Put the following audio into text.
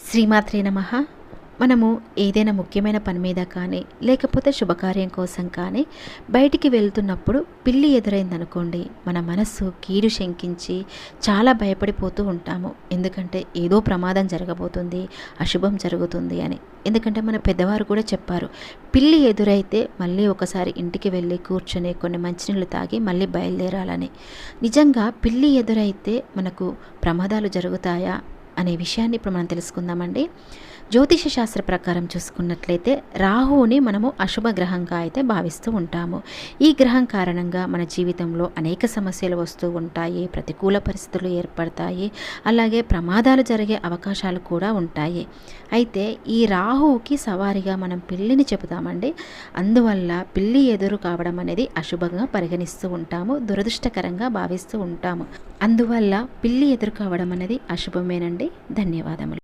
శ్రీమాత్రే నమః. మనము ఏదైనా ముఖ్యమైన పని మీద కానీ లేకపోతే శుభకార్యం కోసం కానీ బయటికి వెళ్తున్నప్పుడు పిల్లి ఎదురైందనుకోండి, మన మనస్సు కీడు శంకించి చాలా భయపడిపోతూ ఉంటాము. ఎందుకంటే ఏదో ప్రమాదం జరగబోతుంది, అశుభం జరుగుతుంది అని. ఎందుకంటే మన పెద్దవారు కూడా చెప్పారు, పిల్లి ఎదురైతే మళ్ళీ ఒకసారి ఇంటికి వెళ్ళి కూర్చొని కొన్ని మంచినీళ్ళు తాగి మళ్ళీ బయలుదేరాలని. నిజంగా పిల్లి ఎదురైతే మనకు ప్రమాదాలు జరుగుతాయా అనే విషయాన్ని ఇప్పుడు మనం తెలుసుకుందామండి. జ్యోతిష శాస్త్ర ప్రకారం చూసుకున్నట్లయితే రాహువుని మనము అశుభ గ్రహంగా అయితే భావిస్తూ ఉంటాము. ఈ గ్రహం కారణంగా మన జీవితంలో అనేక సమస్యలు వస్తూ ఉంటాయి, ప్రతికూల పరిస్థితులు ఏర్పడతాయి, అలాగే ప్రమాదాలు జరిగే అవకాశాలు కూడా ఉంటాయి. అయితే ఈ రాహువుకి సవారిగా మనం పిల్లిని చెబుతామండి. అందువల్ల పిల్లి ఎదురు కావడం అనేది అశుభంగా పరిగణిస్తూ ఉంటాము, దురదృష్టకరంగా భావిస్తూ ఉంటాము. అందువల్ల పిల్లి ఎదురు కావడం అనేది అశుభమేనండి. ధన్యవాదములు.